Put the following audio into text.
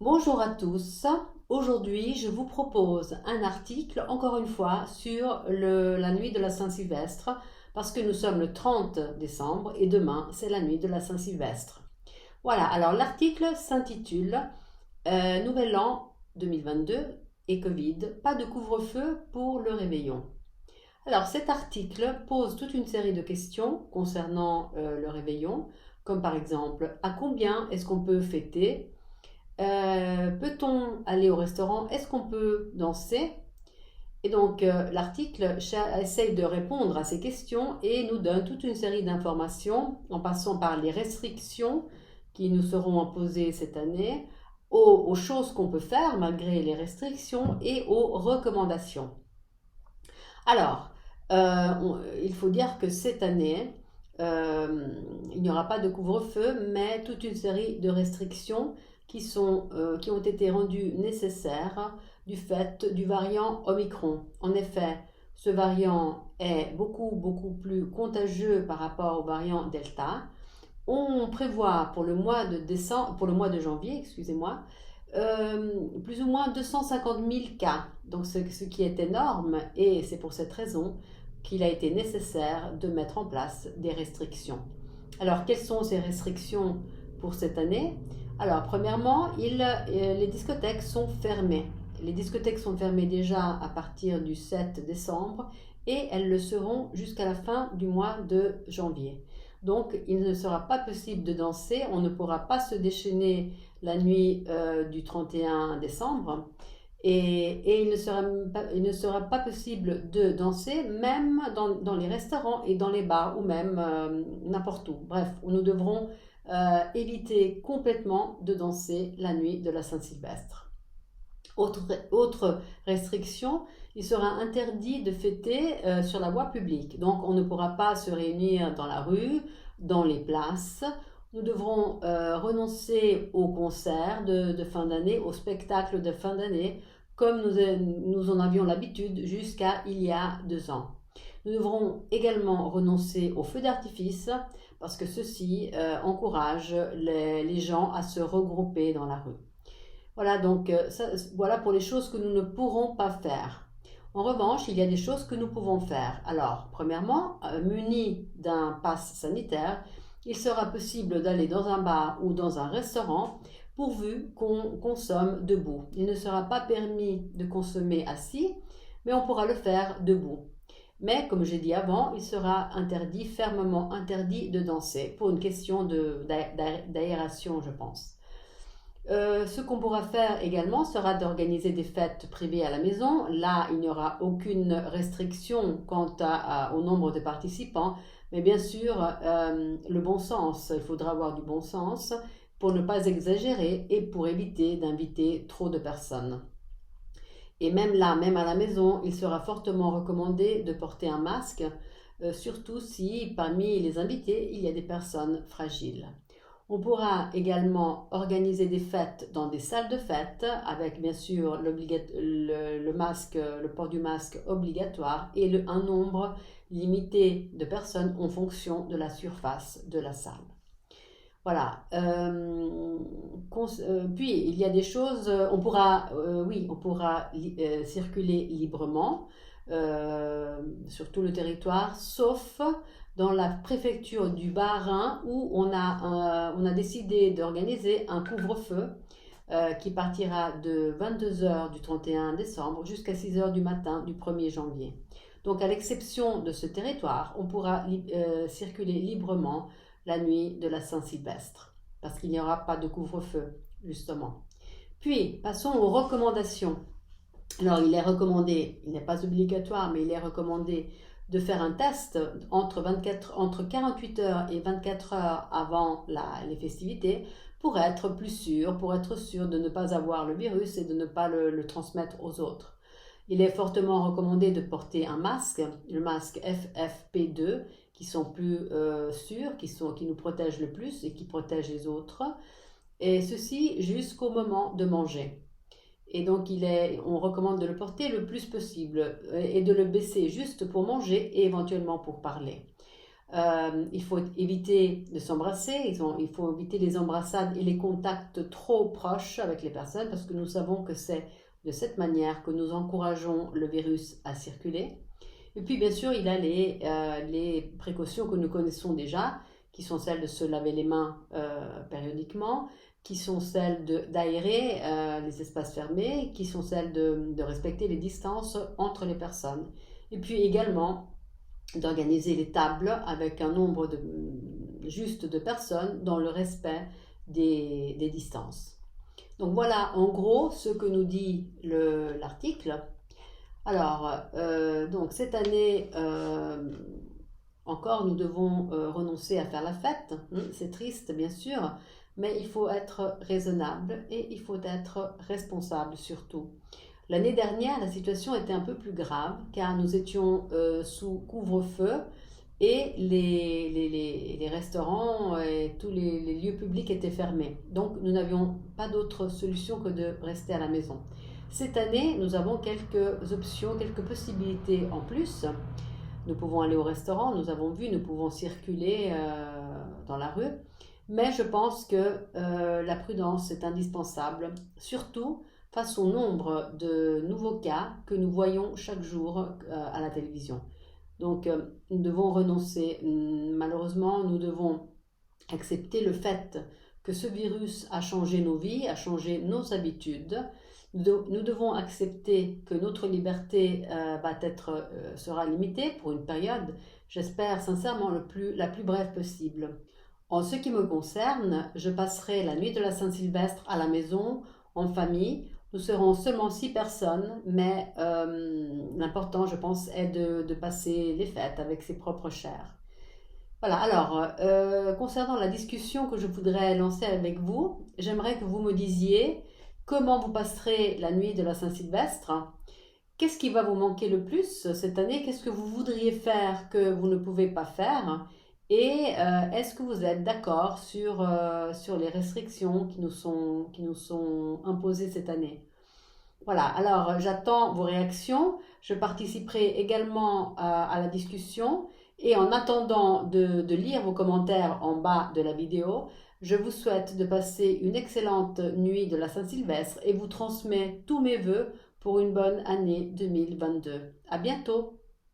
Bonjour à tous. Aujourd'hui, je vous propose un article, encore une fois, sur la nuit de la Saint-Sylvestre, parce que nous sommes le 30 décembre et demain, c'est la nuit de la Saint-Sylvestre. Voilà, alors l'article s'intitule Nouvel an 2022 et Covid, pas de couvre-feu pour le réveillon. Alors cet article pose toute une série de questions concernant le réveillon, comme par exemple, à combien est-ce qu'on peut fêter? Peut-on aller au restaurant? Est-ce qu'on peut danser? Et donc, l'article essaye de répondre à ces questions et nous donne toute une série d'informations en passant par les restrictions qui nous seront imposées cette année, aux choses qu'on peut faire malgré les restrictions et aux recommandations. Alors, il faut dire que cette année, il n'y aura pas de couvre-feu, mais toute une série de restrictions qui ont été rendues nécessaires du fait du variant Omicron. En effet, ce variant est beaucoup plus contagieux par rapport au variant Delta. On prévoit pour le mois de décembre, pour le mois de janvier, excusez-moi, plus ou moins 250 000 cas. Donc ce qui est énorme et c'est pour cette raison qu'il a été nécessaire de mettre en place des restrictions. Alors quelles sont ces restrictions pour cette année? Alors premièrement, les discothèques sont fermées. Les discothèques sont fermées déjà à partir du 7 décembre et elles le seront jusqu'à la fin du mois de janvier. Donc il ne sera pas possible de danser, on ne pourra pas se déchaîner la nuit du 31 décembre et il ne sera pas possible de danser même dans les restaurants et dans les bars ou même n'importe où. Bref, nous devrons éviter complètement de danser la nuit de la Saint-Sylvestre. Autre restriction, il sera interdit de fêter sur la voie publique. Donc on ne pourra pas se réunir dans la rue, dans les places. Nous devrons renoncer aux concerts de fin d'année, aux spectacles de fin d'année, comme nous en avions l'habitude jusqu'à il y a 2 ans. Nous devrons également renoncer aux feux d'artifice parce que ceci encourage les gens à se regrouper dans la rue. Voilà, donc voilà pour les choses que nous ne pourrons pas faire. En revanche, il y a des choses que nous pouvons faire. Alors, premièrement, munis d'un pass sanitaire, il sera possible d'aller dans un bar ou dans un restaurant pourvu qu'on consomme debout. Il ne sera pas permis de consommer assis, mais on pourra le faire debout. Mais comme j'ai dit avant, il sera interdit, fermement interdit de danser pour une question d'aération, je pense. Ce qu'on pourra faire également sera d'organiser des fêtes privées à la maison. Là, il n'y aura aucune restriction quant au nombre de participants, mais bien sûr, le bon sens, il faudra avoir du bon sens pour ne pas exagérer et pour éviter d'inviter trop de personnes. Et même là, même à la maison, il sera fortement recommandé de porter un masque, surtout si parmi les invités, il y a des personnes fragiles. On pourra également organiser des fêtes dans des salles de fête avec bien sûr le masque, le port du masque obligatoire et un nombre limité de personnes en fonction de la surface de la salle. Voilà. Puis il y a des choses, on pourra circuler librement sur tout le territoire, sauf dans la préfecture du Bas-Rhin où on a décidé d'organiser un couvre-feu qui partira de 22 heures du 31 décembre jusqu'à 6 heures du matin du 1er janvier. Donc à l'exception de ce territoire, on pourra circuler librement la nuit de la Saint-Sylvestre, parce qu'il n'y aura pas de couvre-feu, justement. Puis, passons aux recommandations. Alors, il est recommandé, il n'est pas obligatoire, mais il est recommandé de faire un test entre 48 heures et 24 heures avant les festivités pour être plus sûr, pour être sûr de ne pas avoir le virus et de ne pas le transmettre aux autres. Il est fortement recommandé de porter un masque, le masque FFP2, qui sont plus sûrs, qui nous protègent le plus et qui protègent les autres. Et ceci jusqu'au moment de manger. Et donc on recommande de le porter le plus possible et de le baisser juste pour manger et éventuellement pour parler. Il faut éviter de s'embrasser, il faut éviter les embrassades et les contacts trop proches avec les personnes parce que nous savons que c'est de cette manière que nous encourageons le virus à circuler. Et puis bien sûr, il y a les précautions que nous connaissons déjà, qui sont celles de se laver les mains périodiquement, qui sont celles d'aérer les espaces fermés, qui sont celles de respecter les distances entre les personnes. Et puis également d'organiser les tables avec un nombre juste de personnes dans le respect des distances. Donc voilà en gros ce que nous dit l'article. Alors, donc cette année, encore, nous devons renoncer à faire la fête. C'est triste, bien sûr, mais il faut être raisonnable et il faut être responsable surtout. L'année dernière, la situation était un peu plus grave car nous étions sous couvre-feu et les restaurants et tous les lieux publics étaient fermés. Donc, nous n'avions pas d'autre solution que de rester à la maison. Cette année, nous avons quelques options, quelques possibilités en plus. Nous pouvons aller au restaurant, nous avons vu, nous pouvons circuler dans la rue. Mais je pense que la prudence est indispensable, surtout face au nombre de nouveaux cas que nous voyons chaque jour à la télévision. Donc, nous devons renoncer. Malheureusement, nous devons accepter le fait que ce virus a changé nos vies, a changé nos habitudes. Nous devons accepter que notre liberté sera limitée pour une période, j'espère sincèrement la plus brève possible. En ce qui me concerne, je passerai la nuit de la Saint-Sylvestre à la maison, en famille. Nous serons seulement 6 personnes, mais l'important, je pense, est de passer les fêtes avec ses propres chairs. Voilà, alors, concernant la discussion que je voudrais lancer avec vous, j'aimerais que vous me disiez comment vous passerez la nuit de la Saint-Sylvestre. Qu'est-ce qui va vous manquer le plus cette année? Qu'est-ce que vous voudriez faire que vous ne pouvez pas faire? Et est-ce que vous êtes d'accord sur les restrictions qui nous sont imposées cette année? Voilà, alors j'attends vos réactions. Je participerai également à la discussion. Et en attendant de lire vos commentaires en bas de la vidéo, je vous souhaite de passer une excellente nuit de la Saint-Sylvestre et vous transmets tous mes vœux pour une bonne année 2022. À bientôt!